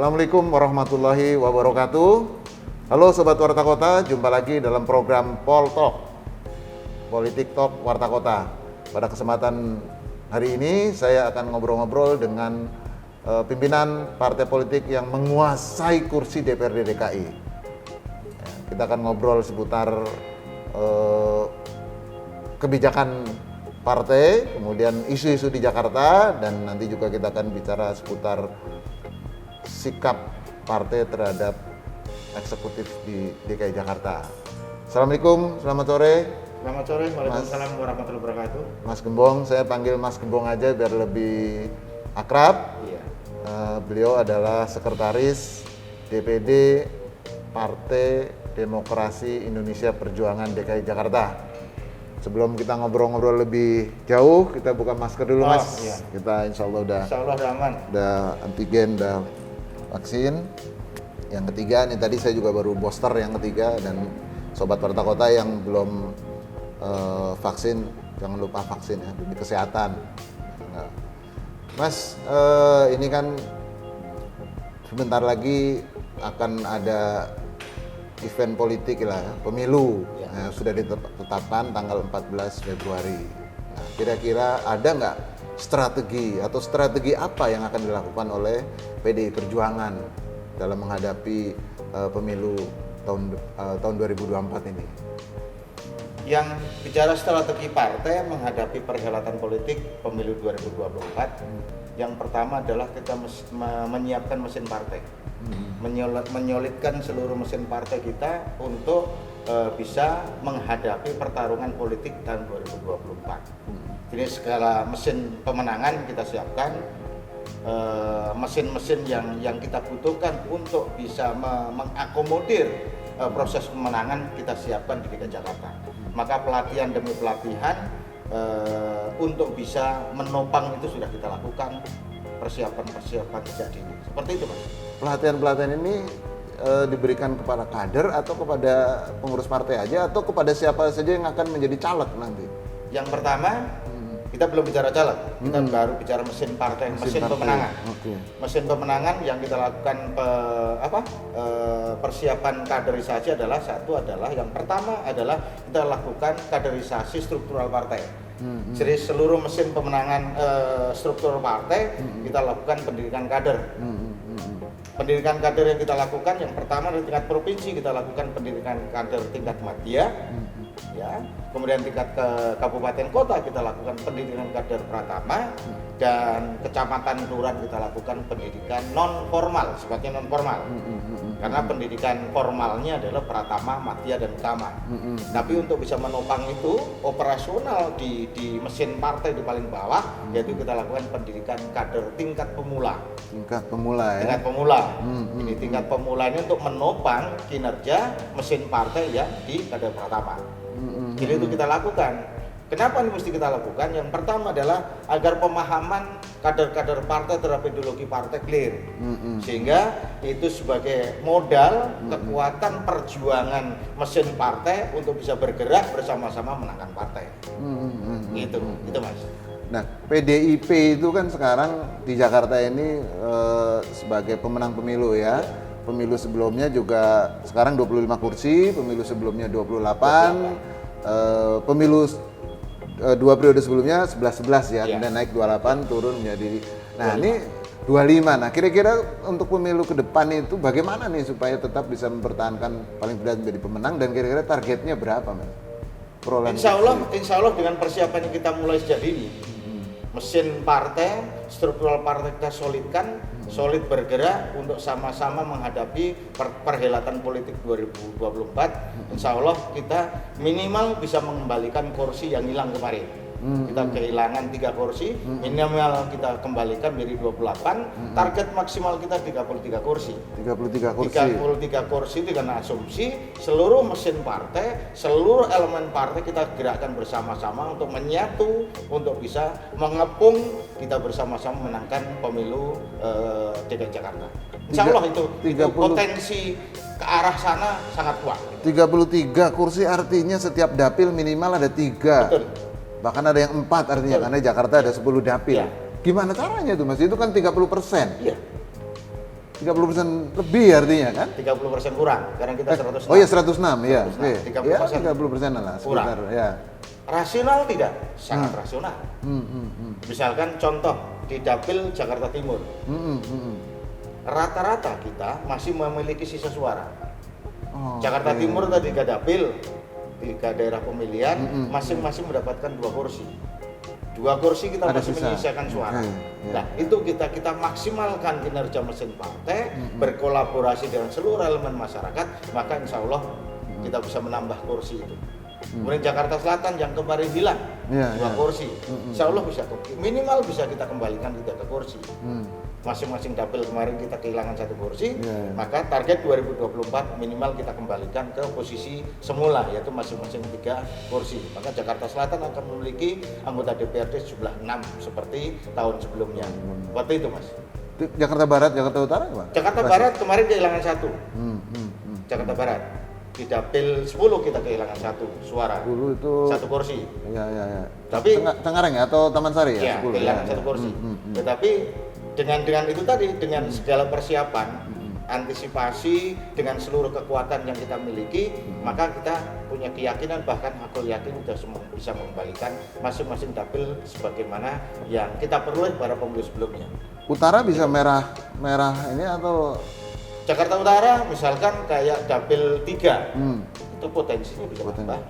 Assalamualaikum warahmatullahi wabarakatuh. Halo Sobat Warta Kota, jumpa lagi dalam program Poltalk, Politik Talk Warta Kota. Pada kesempatan hari ini saya akan ngobrol-ngobrol dengan pimpinan partai politik yang menguasai kursi DPRD DKI. Kita akan ngobrol seputar kebijakan partai, kemudian isu-isu di Jakarta, dan nanti juga kita akan bicara seputar sikap partai terhadap eksekutif di DKI Jakarta. Assalamualaikum, selamat sore. Selamat sore, waalaikumsalam warahmatullahi wabarakatuh. Mas Gembong, saya panggil Mas Gembong aja biar lebih akrab. Iya. Beliau adalah sekretaris DPD Partai Demokrasi Indonesia Perjuangan DKI Jakarta. Sebelum kita ngobrol-ngobrol lebih jauh, kita buka masker dulu, Mas. Iya. Kita insya Allah udah aman. Udah antigen, udah vaksin. Yang ketiga, nih tadi saya juga baru booster yang ketiga, dan Sobat Warta Kota yang belum vaksin, jangan lupa vaksin ya, demi kesehatan. Nah, Mas, ini kan sebentar lagi akan ada event politik lah, pemilu ya. Sudah ditetapkan tanggal 14 Februari. Nah, kira-kira ada nggak strategi atau strategi apa yang akan dilakukan oleh PDI Perjuangan dalam menghadapi pemilu tahun 2024 ini? Yang bicara strategi partai menghadapi perhelatan politik pemilu 2024, yang pertama adalah kita menyiapkan mesin partai. Menyolidkan seluruh mesin partai kita untuk bisa menghadapi pertarungan politik tahun 2024. Jadi segala mesin pemenangan kita siapkan, mesin-mesin yang kita butuhkan untuk bisa mengakomodir proses pemenangan kita siapkan di DKI Jakarta. Maka pelatihan demi pelatihan untuk bisa menopang itu sudah kita lakukan, persiapan sejak dini. Seperti itu, Mas. Pelatihan-pelatihan ini diberikan kepada kader atau kepada pengurus partai aja, atau kepada siapa saja yang akan menjadi caleg nanti? Yang pertama, kita belum bicara caleg, kita baru bicara mesin partai, mesin pemenangan. Okay. Mesin pemenangan yang kita lakukan persiapan kaderisasi adalah yang pertama adalah kita lakukan kaderisasi struktural partai. Jadi seluruh mesin pemenangan struktural partai kita lakukan pendidikan kader. Pendidikan kader yang kita lakukan yang pertama di tingkat provinsi kita lakukan pendidikan kader tingkat madya, ya. Kemudian tingkat ke kabupaten kota kita lakukan pendidikan kader pratama, dan kecamatan kelurahan kita lakukan pendidikan non formal sebagai non formal. Karena pendidikan formalnya adalah pratama, madya, dan utama. Tapi untuk bisa menopang itu operasional di mesin partai di paling bawah, yaitu kita lakukan pendidikan kader tingkat pemula. Tingkat pemula ya. Tingkat pemula. Ini tingkat pemula ini untuk menopang kinerja mesin partai yang di kader pratama. Jadi itu kita lakukan. Kenapa ini mesti kita lakukan? Yang pertama adalah agar pemahaman kader-kader partai terhadap ideologi partai clear, sehingga itu sebagai modal kekuatan perjuangan mesin partai untuk bisa bergerak bersama-sama menangkan partai. Itu Mas. Nah, PDIP itu kan sekarang di Jakarta ini sebagai pemenang pemilu ya. Pemilu sebelumnya juga sekarang 25 kursi, pemilu sebelumnya 28. Pemilu 2 periode sebelumnya 11 ya, kemudian naik 28, turun menjadi. Nah, 25. Ini 25. Nah, kira-kira untuk pemilu ke depan itu bagaimana nih supaya tetap bisa mempertahankan paling tidak menjadi pemenang, dan kira-kira targetnya berapa, Mas? Insya Allah dengan persiapan yang kita mulai sejak dini, mesin partai, struktural partai kita solid bergerak untuk sama-sama menghadapi perhelatan politik 2024. Insya Allah kita minimal bisa mengembalikan kursi yang hilang kemarin. Kita kehilangan 3 kursi, minimal kita kembalikan menjadi 28. Target maksimal kita 33 kursi. 33 kursi dengan asumsi seluruh mesin partai, seluruh elemen partai kita gerakkan bersama-sama untuk menyatu, untuk bisa mengepung kita bersama-sama menangkan pemilu DKI Jakarta. Insya Allah itu potensi ke arah sana sangat kuat. 33 kursi artinya setiap dapil minimal ada 3. Betul. Bahkan ada yang 4 artinya, karena Jakarta ada 10 dapil. Ya. Gimana caranya tuh, Mas? Itu kan 30%. Iya. 30% lebih artinya kan? 30% kurang, karena kita 106. Oh iya 106 ya. 106, Oke. 30% Ya 30% lah kurang. sekitar ya. Rasional tidak? Sangat rasional. Misalkan contoh di Dapil Jakarta Timur, rata-rata kita masih memiliki sisa suara. Oh, Jakarta oke. Timur tadi 3 dapil, 3 daerah pemilihan, masing-masing mendapatkan 2 kursi. 2 kursi kita Ada masih sisa. menyisakan suara. Oke, ya. Nah, itu kita maksimalkan kinerja mesin partai, berkolaborasi dengan seluruh elemen masyarakat, maka insya Allah kita bisa menambah kursi itu. Kemudian Jakarta Selatan yang kemarin hilang, Ya, 2 ya. kursi, insya Allah bisa minimal bisa kita kembalikan 3 kursi. Masing-masing dapil kemarin kita kehilangan 1 kursi, Ya, ya. maka target 2024 minimal kita kembalikan ke posisi semula, yaitu masing-masing 3 kursi. Maka Jakarta Selatan akan memiliki anggota DPRD sejumlah 6 seperti tahun sebelumnya. Waktu itu Mas. Jakarta Barat, Jakarta Utara gimana? Jakarta Barat kemarin kehilangan 1. Hmm. Jakarta Barat. Di dapil 10 kita kehilangan 1 suara. Dulu itu 1 kursi. ya. Tapi Cengareng ya atau Taman Sari ya? ya, 10 kehilangan 1 kursi. Tetapi dengan itu tadi, dengan segala persiapan, antisipasi dengan seluruh kekuatan yang kita miliki, maka kita punya keyakinan, bahkan aku yakin sudah bisa mengembalikan masing-masing dapil sebagaimana yang kita peroleh pada pemilu sebelumnya. Utara bisa merah ini atau Jakarta Utara misalkan kayak dapil 3 itu potensinya bisa Potensi. tambah.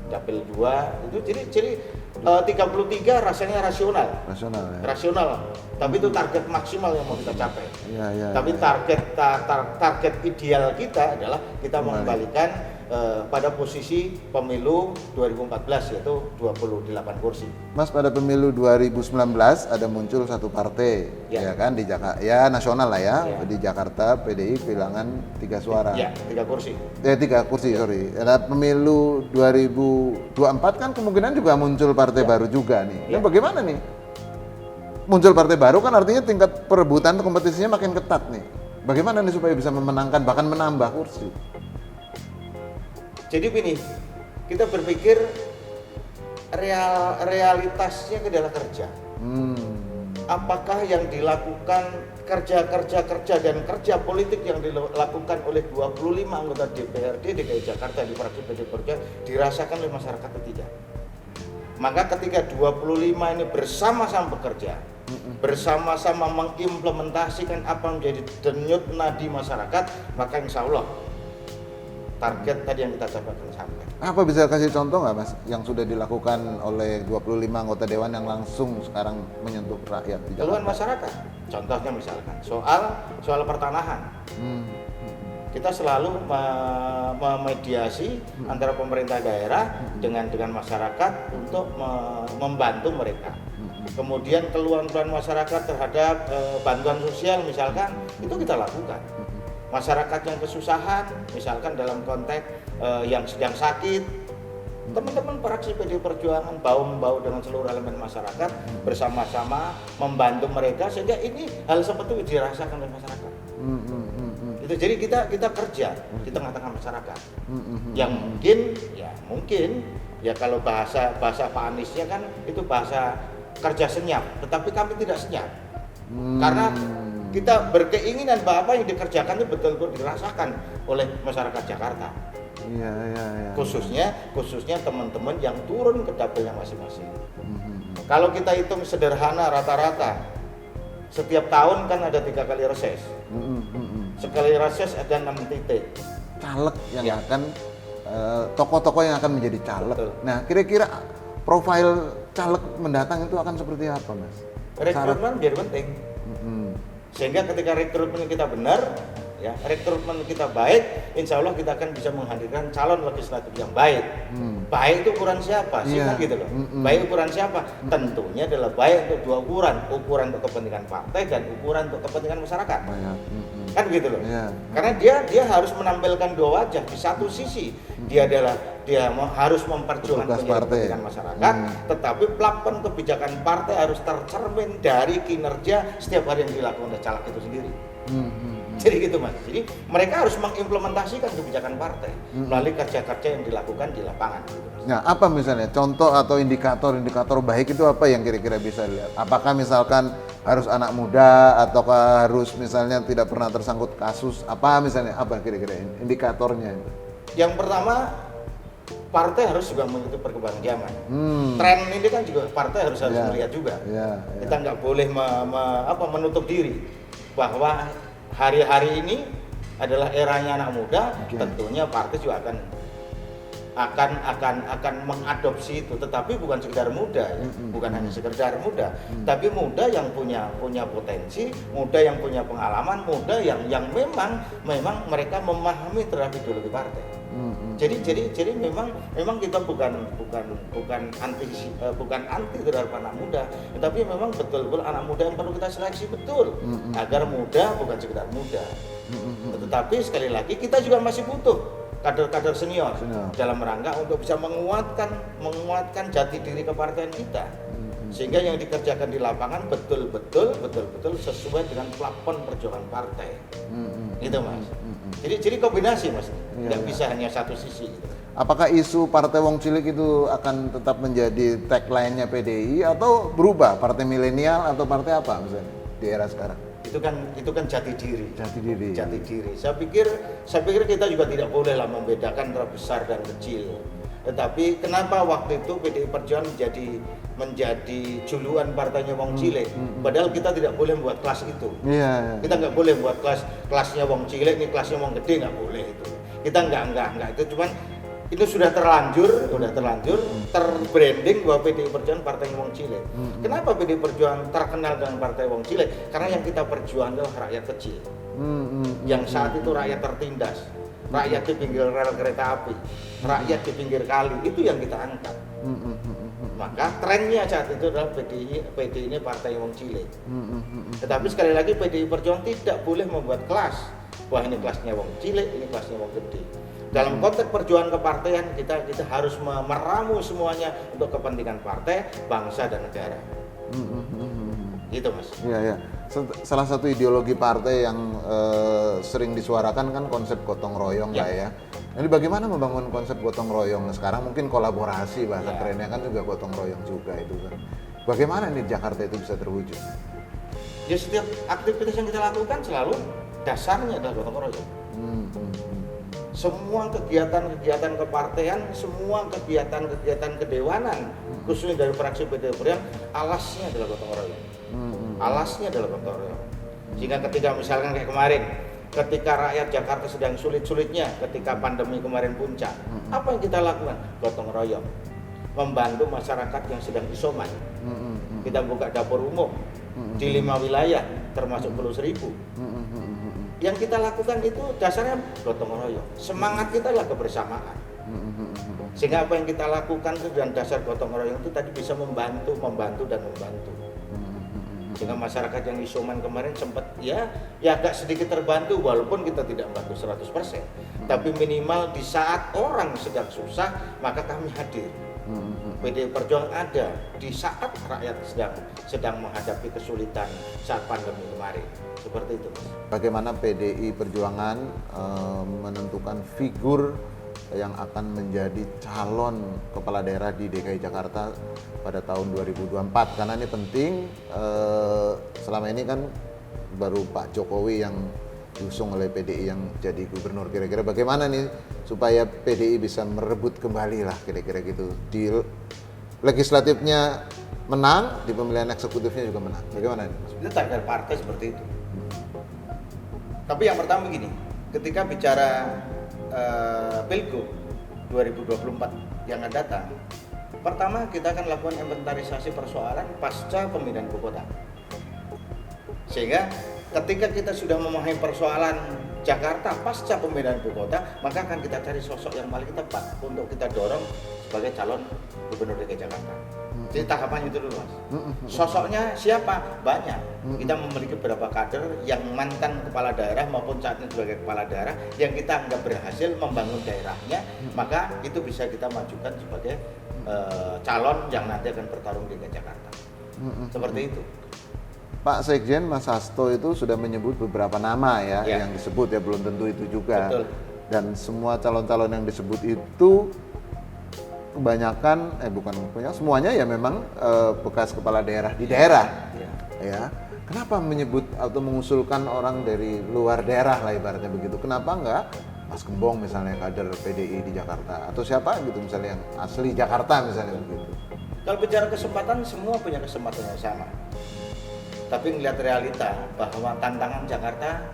Dapil 2 itu jadi 33 rasanya rasional. nasional ya? Rasional, tapi itu target maksimal yang mau kita capai. Iya. Tapi target ideal kita adalah kita mengembalikan pada posisi pemilu 2014, yaitu 28 kursi. Mas, pada pemilu 2019 ada muncul satu partai ya kan di Jakarta, ya nasional lah ya, di Jakarta PDI kehilangan 3 suara. Ya, 3 kursi. 3 kursi, sorry. Ada pemilu 2024 kan kemungkinan juga muncul partai baru juga nih. Ini bagaimana nih? Muncul partai baru kan artinya tingkat perebutan kompetisinya makin ketat nih. Bagaimana nih supaya bisa memenangkan bahkan menambah kursi? Jadi begini, kita berpikir realitasnya adalah kerja. Apakah yang dilakukan kerja dan kerja politik yang dilakukan oleh 25 anggota DPRD DKI Jakarta di fraksi PD Perjuangan dirasakan oleh masyarakat atau tidak? Maka ketika 25 ini bersama-sama bekerja, bersama-sama mengimplementasikan apa yang menjadi denyut nadi masyarakat, maka insya Allah target tadi yang kita capai akan sampai. Apa bisa kasih contoh nggak Mas yang sudah dilakukan oleh 25 anggota dewan yang langsung sekarang menyentuh rakyat di Keluhan Jakarta? masyarakat, contohnya misalkan soal pertanahan. Kita selalu memediasi antara pemerintah daerah dengan masyarakat untuk membantu mereka. Kemudian keluhan-keluhan masyarakat terhadap bantuan sosial misalkan, itu kita lakukan. Masyarakat yang kesusahan, misalkan dalam konteks yang sedang sakit, teman-teman fraksi PD Perjuangan bahu-membahu dengan seluruh elemen masyarakat bersama-sama membantu mereka sehingga ini hal seperti itu dirasakan oleh masyarakat. Itu jadi kita kerja di tengah-tengah masyarakat. Yang mungkin ya kalau bahasa Pak Aniesnya kan itu bahasa kerja senyap, tetapi kami tidak senyap. Karena kita berkeinginan bahwa apa yang dikerjakan itu betul-betul dirasakan oleh masyarakat Jakarta. Iya. Khususnya teman-teman yang turun ke dapilnya masing-masing. Kalau kita hitung sederhana rata-rata, setiap tahun kan ada 3 kali reses. Sekali reses ada 6 titik. Caleg yang akan tokoh-tokoh yang akan menjadi caleg. Betul. Nah, kira-kira profil caleg mendatang itu akan seperti apa, Mas? Rekrutmen biar penting. Sehingga ketika rekrutmen kita benar, ya rekrutmen kita baik, insya Allah kita akan bisa menghadirkan calon legislatif yang baik. Baik itu ukuran siapa sih kan gitu loh. Baik ukuran siapa? Tentunya adalah baik untuk 2 ukuran untuk kepentingan partai dan ukuran untuk kepentingan masyarakat. Kan gitu loh. Karena dia harus menampilkan 2 wajah. Di satu sisi dia harus memperjuangkan kepentingan masyarakat, tetapi plafon kebijakan partai harus tercermin dari kinerja setiap hari yang dilakukan oleh caleg itu sendiri. Jadi gitu Mas. Jadi mereka harus mengimplementasikan kebijakan partai melalui kerja-kerja yang dilakukan di lapangan. Gitu, Mas. Nah, apa misalnya contoh atau indikator-indikator baik itu apa yang kira-kira bisa dilihat? Apakah misalkan harus anak muda ataukah harus misalnya tidak pernah tersangkut kasus? Apa misalnya apa kira-kira indikatornya? Yang pertama, partai harus juga mengikuti perkembangan zaman. Tren ini kan juga partai harus Ya. melihat juga. Ya, ya. Kita nggak boleh menutup diri bahwa hari-hari ini adalah eranya anak muda. Oke. Tentunya partai juga akan mengadopsi itu, tetapi bukan sekedar muda ya. Bukan hanya sekedar muda, tapi muda yang punya potensi, muda yang punya pengalaman, muda yang memang mereka memahami terhadap ideologi partai. Jadi memang kita bukan anti terhadap anak muda, tetapi memang betul-betul anak muda yang perlu kita seleksi betul agar muda bukan sekedar muda. Tetapi sekali lagi kita juga masih butuh kader-kader senior dalam rangka untuk bisa menguatkan jati diri kepartaian kita, sehingga yang dikerjakan di lapangan betul-betul sesuai dengan plafon perjuangan partai. Gitu Mas. Jadi kombinasi Mas, nggak bisa hanya satu sisi. Gitu. Apakah isu Partai Wong Cilik itu akan tetap menjadi tagline-nya PDI atau berubah partai milenial atau partai apa misalnya di era sekarang? Itu kan jati diri. Jati diri. Saya pikir kita juga tidak boleh lah membedakan antara besar dan kecil. Tetapi kenapa waktu itu PDI Perjuangan menjadi julukan partainya Wong Cilik? Padahal kita tidak boleh membuat kelas itu. Iya. Kita nggak boleh buat kelasnya Wong Cilik, ini kelasnya Wong Gede, nggak boleh itu. Kita nggak itu, cuman itu sudah terlanjur terbranding bahwa PDI Perjuangan partai Wong Cilik. Kenapa PDI Perjuangan terkenal dengan partai Wong Cilik? Karena yang kita perjuangkan adalah rakyat kecil, yang saat itu rakyat tertindas, rakyat di pinggir rel kereta api, rakyat di pinggir kali, itu yang kita angkat. Maka trennya saat itu adalah PDI ini partai Wong Cilik. Tetapi sekali lagi PDI Perjuangan tidak boleh membuat kelas, wah ini kelasnya Wong Cilik, ini kelasnya Wong Gede. Dalam konteks perjuangan kepartaian kita harus meramu semuanya untuk kepentingan partai, bangsa dan negara. Gitu Mas. Iya. Salah satu ideologi partai yang sering disuarakan kan konsep gotong royong lah ya. Jadi bagaimana membangun konsep gotong royong? Sekarang mungkin kolaborasi bahasa kerennya kan juga gotong royong juga itu kan. Bagaimana nih Jakarta itu bisa terwujud? Ya setiap aktivitas yang kita lakukan selalu dasarnya adalah gotong royong. Semua kegiatan kepartean, semua kegiatan kedewanan, khususnya dari fraksi PDI Perjuangan, alasnya adalah gotong royong. Alasnya adalah gotong royong. Sehingga ketika misalkan kayak kemarin, ketika rakyat Jakarta sedang sulit-sulitnya, ketika pandemi kemarin puncak, apa yang kita lakukan? Gotong royong, membantu masyarakat yang sedang isoman. Kita buka dapur umum di 5 wilayah, termasuk Pulau Seribu. Yang kita lakukan itu dasarnya gotong royong. Semangat kita adalah kebersamaan. Sehingga apa yang kita lakukan itu dan dasar gotong royong itu tadi bisa membantu. Sehingga masyarakat yang isoman kemarin sempat ya agak sedikit terbantu, walaupun kita tidak membantu 100%. Tapi minimal di saat orang sedang susah, maka kami hadir. PDI Perjuangan ada di saat rakyat sedang menghadapi kesulitan saat pandemi kemarin. Seperti itu. Bagaimana PDI Perjuangan menentukan figur yang akan menjadi calon kepala daerah di DKI Jakarta pada tahun 2024? Karena ini penting, selama ini kan baru Pak Jokowi yang diusung oleh PDI yang jadi gubernur. Kira-kira bagaimana nih supaya PDI bisa merebut kembali lah kira-kira gitu, di legislatifnya menang, di pemilihan eksekutifnya juga menang. Bagaimana nih Mas? Itu target partai seperti itu. Tapi yang pertama begini, ketika bicara Pilgub 2024 yang akan datang, pertama kita akan lakukan inventarisasi persoalan pasca pemindahan ibu kota. Sehingga ketika kita sudah memahami persoalan Jakarta pasca pemindahan ibu kota, maka akan kita cari sosok yang paling tepat untuk kita dorong sebagai calon gubernur DKI Jakarta. Jadi tahapannya itu dulu Mas. Sosoknya siapa? Banyak. Kita memiliki beberapa kader yang mantan kepala daerah maupun saat ini sebagai kepala daerah yang kita anggap berhasil membangun daerahnya, maka itu bisa kita majukan sebagai calon yang nanti akan bertarung di DKI Jakarta. Seperti itu. Pak Sekjen Mas Hasto itu sudah menyebut beberapa nama ya, Ya. yang disebut ya, belum tentu itu juga. Betul. Dan semua calon-calon yang disebut itu kebanyakan, bukan kebanyakan, semuanya ya memang bekas kepala daerah di daerah. Ya. Kenapa menyebut atau mengusulkan orang dari luar daerah lah ibaratnya begitu? Kenapa enggak Mas Gembong misalnya kader PDI di Jakarta atau siapa gitu misalnya yang asli Jakarta misalnya begitu? Kalau bicara kesempatan, semua punya kesempatan yang sama. Tapi ngelihat realita bahwa tantangan Jakarta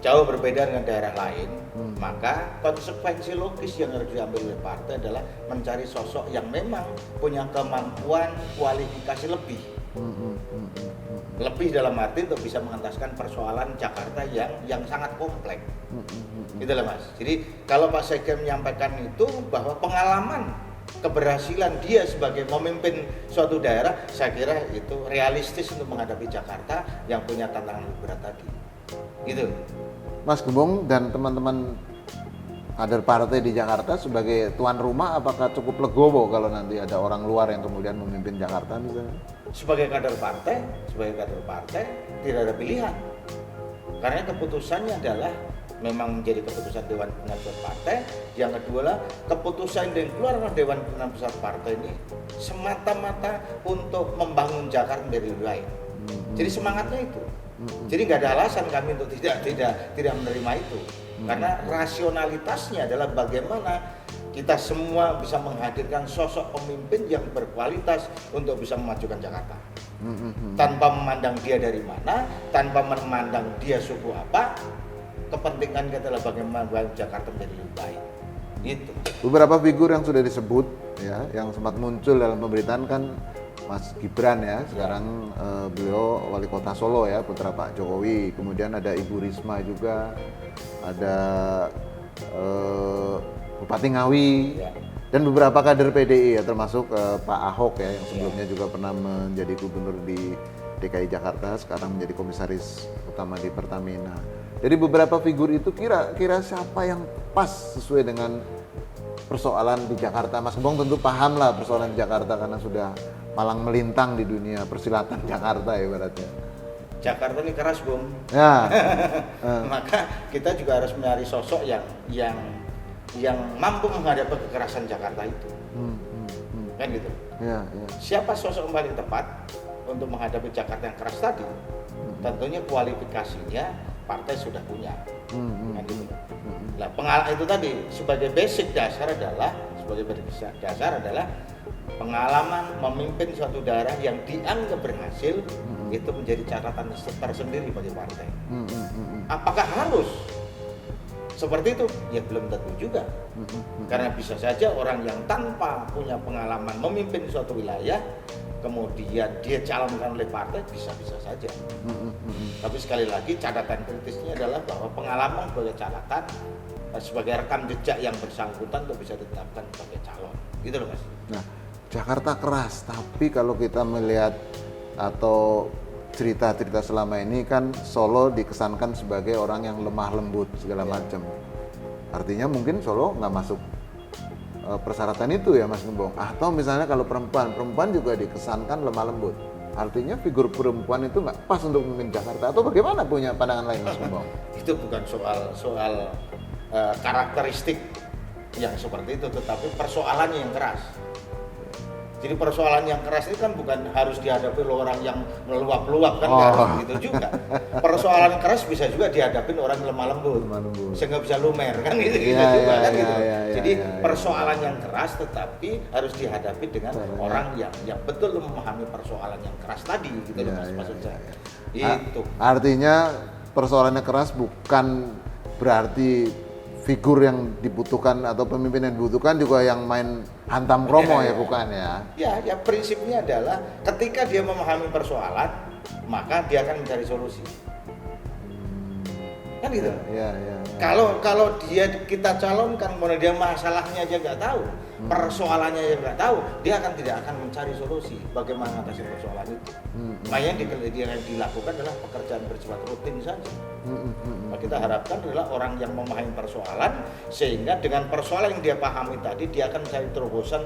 jauh berbeda dengan daerah lain, maka konsekuensi logis yang harus diambil oleh partai adalah mencari sosok yang memang punya kemampuan kualifikasi lebih. Lebih dalam arti untuk bisa mengentaskan persoalan Jakarta yang sangat kompleks. Gitu lah Mas. Jadi kalau Pak Sekjen menyampaikan itu bahwa pengalaman keberhasilan dia sebagai memimpin suatu daerah, saya kira itu realistis untuk menghadapi Jakarta yang punya tantangan lebih berat tadi. Gitu. Mas Gembong dan teman-teman kader partai di Jakarta sebagai tuan rumah apakah cukup legowo kalau nanti ada orang luar yang kemudian memimpin Jakarta misalnya? Sebagai kader partai tidak ada pilihan. Karena keputusannya adalah memang menjadi keputusan Dewan Pimpinan Pusat Partai. Yang kedua lah, keputusan yang keluar dari Dewan Pimpinan Pusat Partai ini semata-mata untuk membangun Jakarta menjadi lebih baik. Jadi semangatnya itu. Jadi nggak ada alasan kami untuk tidak menerima itu. Karena rasionalitasnya adalah bagaimana kita semua bisa menghadirkan sosok pemimpin yang berkualitas untuk bisa memajukan Jakarta. Tanpa memandang dia dari mana, tanpa memandang dia suku apa, kepentingan kita adalah bagaimana Jakarta menjadi lebih baik. Gitu. Beberapa figur yang sudah disebut ya, yang sempat muncul dalam pemberitaan kan Mas Gibran ya, sekarang beliau wali kota Solo ya, putra Pak Jokowi. Kemudian ada Ibu Risma juga, ada Bupati Ngawi, dan beberapa kader PDI ya, termasuk Pak Ahok ya, yang sebelumnya juga pernah menjadi gubernur di DKI Jakarta, sekarang menjadi komisaris utama di Pertamina. Jadi beberapa figur itu kira-kira siapa yang pas sesuai dengan persoalan di Jakarta? Mas Gembong tentu paham lah persoalan di Jakarta karena sudah malang melintang di dunia persilatan Jakarta ibaratnya. Jakarta ini keras, Bung. Ya. Maka kita juga harus mencari sosok yang mampu menghadapi kekerasan Jakarta itu. Kan gitu. Ya. Siapa sosok yang paling tepat untuk menghadapi Jakarta yang keras tadi? Tentunya kualifikasinya partai sudah punya. Kan gitu. Nah, pengalaman itu tadi sebagai basic dasar adalah pengalaman memimpin suatu daerah yang dianggap berhasil itu menjadi catatan tersendiri bagi partai. Apakah harus seperti itu? Ya belum tentu juga. Karena bisa saja orang yang tanpa punya pengalaman memimpin suatu wilayah kemudian dia calonkan oleh partai bisa-bisa saja. Tapi sekali lagi catatan kritisnya adalah bahwa pengalaman sebagai catatan sebagai rekam jejak yang bersangkutan untuk bisa ditetapkan sebagai calon. Gitu loh Mas. Nah, Jakarta keras, tapi kalau kita melihat atau cerita-cerita selama ini kan Solo dikesankan sebagai orang yang lemah lembut segala macam. Artinya mungkin Solo nggak masuk persyaratan itu ya Mas Gembong. Atau misalnya kalau perempuan juga dikesankan lemah lembut. Artinya figur perempuan itu nggak pas untuk memimpin Jakarta atau bagaimana, punya pandangan lain Mas Gembong? Itu bukan soal karakteristik yang seperti itu, tetapi persoalannya yang keras. Jadi persoalan yang keras itu kan bukan harus dihadapi oleh orang yang meluap-luap kan, nggak harus gitu juga. Persoalan keras bisa juga dihadapi orang lemah lembut, sehingga bisa lumer kan gitu juga kan gitu. Jadi persoalan yang keras tetapi harus dihadapi dengan orang yang betul memahami persoalan yang keras tadi gitu loh Mas, maksud saya. Itu. Artinya persoalannya keras bukan berarti figur yang dibutuhkan atau pemimpin yang dibutuhkan juga yang main hantam kromo ya, bukan ya? Ya prinsipnya adalah ketika dia memahami persoalan, maka dia akan mencari solusi. kan gitu. Ya. Kalau kita calonkan, kemudian dia masalahnya aja nggak tahu, persoalannya aja nggak tahu, dia tidak akan mencari solusi bagaimana mengatasi persoalan itu. Makanya yang dilakukan adalah pekerjaan bersifat rutin saja. Nah, kita harapkan adalah orang yang memahami persoalan, sehingga dengan persoalan yang dia pahami tadi, dia akan mencari terobosan,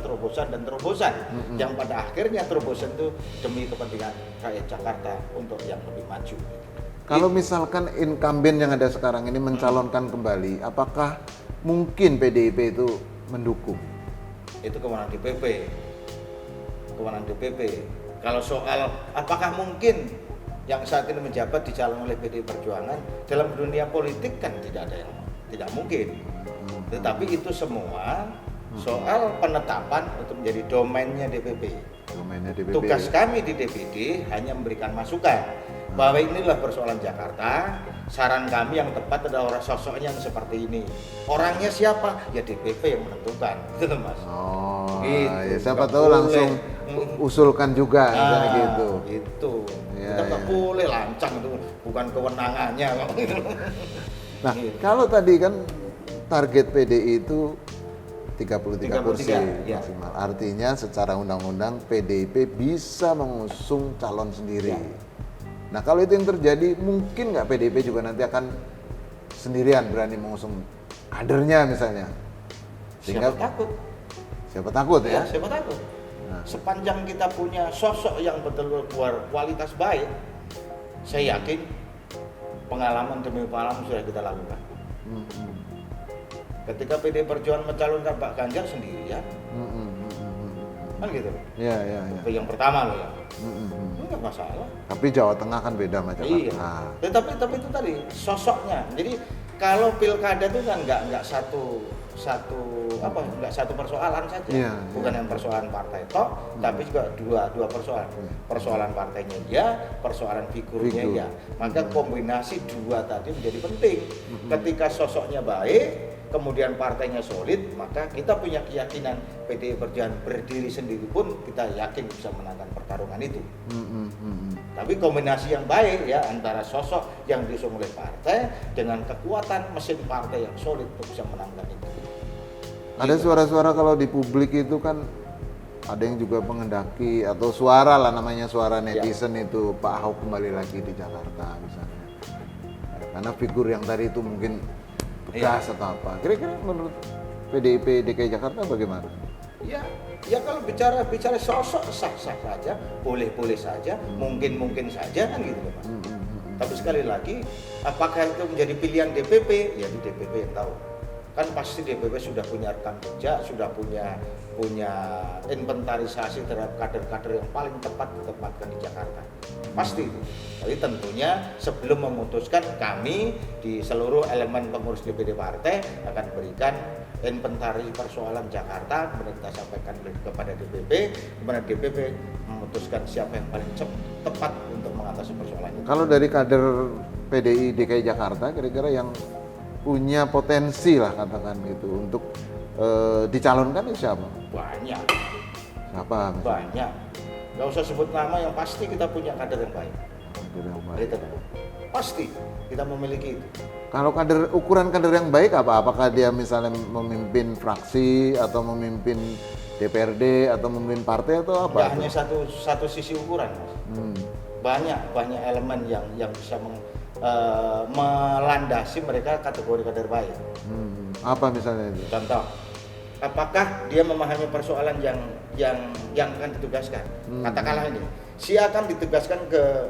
yang pada akhirnya terobosan itu demi kepentingan rakyat Jakarta untuk yang lebih maju. Kalau misalkan incumbent yang ada sekarang ini mencalonkan kembali, apakah mungkin PDIP itu mendukung? Itu kewenangan DPP. Kalau soal apakah mungkin yang saat ini menjabat dicalon oleh PDI Perjuangan, dalam dunia politik kan tidak ada yang tidak mungkin. Tetapi itu semua soal penetapan untuk menjadi domainnya DPP. Tugas kami di DPD hanya memberikan masukan bahwa inilah persoalan Jakarta. Saran kami yang tepat adalah orang sosoknya yang seperti ini. Orangnya siapa? Ya DPP yang menentukan, gitu Mas. Oh, gitu. Ya siapa tahu langsung usulkan juga, misalnya gitu. Itu. Ya, Kita nggak boleh lancang, itu bukan kewenangannya. Nah, kalau tadi kan target PDI itu 33 kursi ya. maksimal. Artinya secara undang-undang PDIP bisa mengusung calon sendiri. Ya. Nah, kalau itu yang terjadi, mungkin nggak PDIP juga nanti akan sendirian berani mengusung kadernya misalnya? Siapa takut? Siapa takut ya? Siapa takut? Nah. Sepanjang kita punya sosok yang betul-betul kualitas baik, saya yakin pengalaman demi pengalaman sudah kita lakukan. Ketika PD Perjuangan mencalonkan Pak Ganjar sendirian, kan gitu. Iya. Itu yang pertama loh ya. Enggak masalah. Tapi Jawa Tengah kan beda sama Jakarta. Iya. Tapi itu tadi sosoknya. Jadi kalau pilkada itu kan nggak satu persoalan saja. Bukan yang persoalan partai toh, tapi juga dua persoalan. Persoalan partainya ya, persoalan figurnya ya. Maka kombinasi dua tadi menjadi penting. Ketika sosoknya baik, kemudian partainya solid, maka kita punya keyakinan PDI Perjuangan berdiri sendiri pun kita yakin bisa menangkan pertarungan itu. Tapi kombinasi yang baik ya antara sosok yang diusung oleh partai dengan kekuatan mesin partai yang solid untuk bisa menangkan itu. Ada suara-suara kalau di publik itu kan ada yang juga mengendaki atau suara lah namanya suara netizen itu Pak Ahok kembali lagi di Jakarta misalnya. Karena figur yang tadi itu mungkin bekas atau apa. Kira-kira menurut PDIP DKI Jakarta bagaimana? Ya kalau bicara sosok sah-sah saja, boleh-boleh saja, mungkin saja kan gitu Mas. Tapi sekali lagi, apakah itu menjadi pilihan DPP? Ya di DPP yang tahu. Kan pasti DPP sudah punya rekam jejak, sudah punya inventarisasi terhadap kader-kader yang paling tepat ditempatkan di Jakarta. Pasti itu. Tapi tentunya sebelum memutuskan, kami di seluruh elemen pengurus DPD partai akan berikan inventaris persoalan Jakarta, kemudian kita sampaikan kepada DPP, kemudian DPP memutuskan siapa yang paling tepat untuk mengatasi persoalan itu. Kalau dari kader PDI DKI Jakarta, kira-kira yang punya potensi lah katakan gitu untuk dicalonkan itu siapa? Banyak. Siapa? Misalnya? Banyak. Gak usah sebut nama, yang pasti kita punya kader yang baik. Kader yang baik. Itu pasti kita memiliki itu. Kalau ukuran kader yang baik apa? Apakah dia misalnya memimpin fraksi atau memimpin DPRD atau memimpin partai atau apa? Nggak hanya satu sisi ukuran, Mas. Banyak elemen yang bisa melandasi mereka kategori kader baik. Apa misalnya itu? Contoh, apakah dia memahami persoalan yang akan ditugaskan? Katakanlah ini, si A akan ditugaskan ke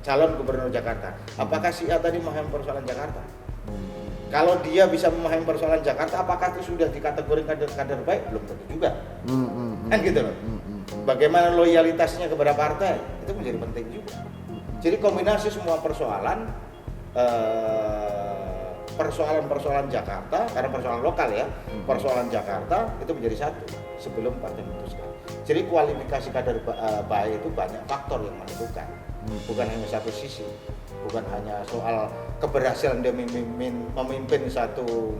calon gubernur Jakarta. Apakah si A tadi memahami persoalan Jakarta? Kalau dia bisa memahami persoalan Jakarta, apakah itu sudah dikategorikan kader baik? Belum tentu juga. Kan gitu loh. Bagaimana loyalitasnya kepada partai? Itu menjadi penting juga. Jadi kombinasi semua persoalan Jakarta, karena persoalan lokal ya, persoalan Jakarta itu menjadi satu sebelum partai memutuskan. Jadi kualifikasi kader baik itu banyak faktor yang menentukan, bukan hanya satu sisi, bukan hanya soal keberhasilan dia memimpin satu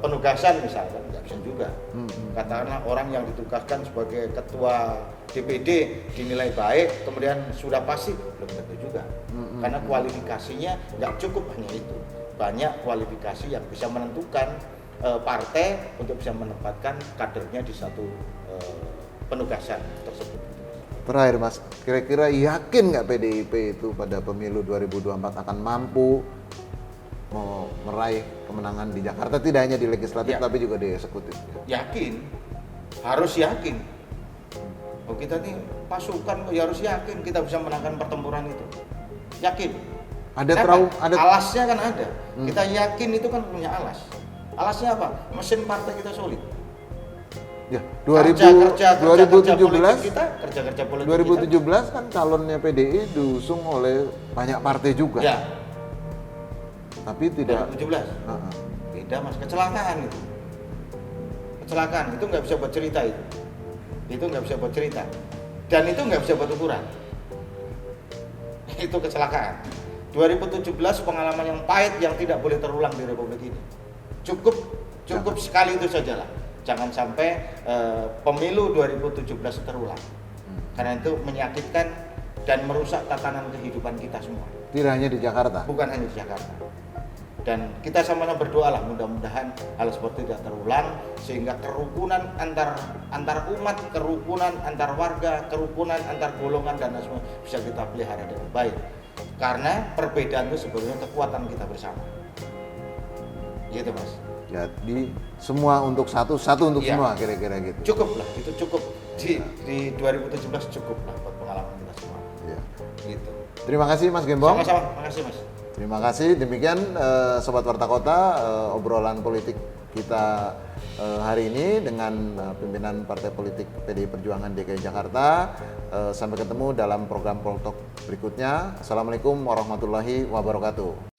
penugasan misalkan, nggak bisa juga. Katakanlah orang yang ditugaskan sebagai ketua DPD dinilai baik, kemudian sudah pasti belum tentu juga, karena kualifikasinya nggak cukup hanya itu. banyak kualifikasi yang bisa menentukan partai untuk bisa menempatkan kadernya di satu penugasan tersebut. Terakhir Mas, kira-kira yakin nggak PDIP itu pada pemilu 2024 akan mampu meraih kemenangan di Jakarta, tidak hanya di legislatif tapi juga di eksekutif? Yakin, harus yakin. Oh, kita nih pasukan ya harus yakin kita bisa menangkan pertempuran itu. Yakin. Ada alasnya kan ada. Kita yakin itu kan punya alas. Alasnya apa? Mesin partai kita solid. Ya, Kerja 2017 politik kita. Kan calonnya PDI diusung oleh banyak partai juga. Ya. Tapi tidak 2017. Beda Mas, kecelakaan itu. Kecelakaan itu nggak bisa buat cerita itu. Itu nggak bisa buat cerita. Dan itu nggak bisa buat ukuran. Itu kecelakaan. 2017 pengalaman yang pahit yang tidak boleh terulang di Republik ini. Cukup sekali itu sajalah. Jangan sampai pemilu 2017 terulang. Karena itu menyakitkan dan merusak tatanan kehidupan kita semua. Tidak hanya di Jakarta. Bukan hanya di Jakarta. Dan kita sama-sama berdoalah mudah-mudahan hal seperti tidak terulang sehingga kerukunan antar umat, kerukunan antar warga, kerukunan antar golongan dan semua bisa kita pelihara dengan baik. Karena perbedaan itu sebenarnya kekuatan kita bersama. Gitu Mas. Jadi semua untuk satu untuk semua kira-kira gitu. Cukup lah, itu cukup di 2017 cukup lah buat pengalaman kita semua. Ya. Gitu. Terima kasih Mas Gembong. Sama-sama, makasih Mas. Terima kasih. Demikian Sobat Warta Kota, obrolan politik kita hari ini dengan pimpinan Partai Politik PDI Perjuangan DKI Jakarta. Sampai ketemu dalam program Poltalk berikutnya. Assalamualaikum warahmatullahi wabarakatuh.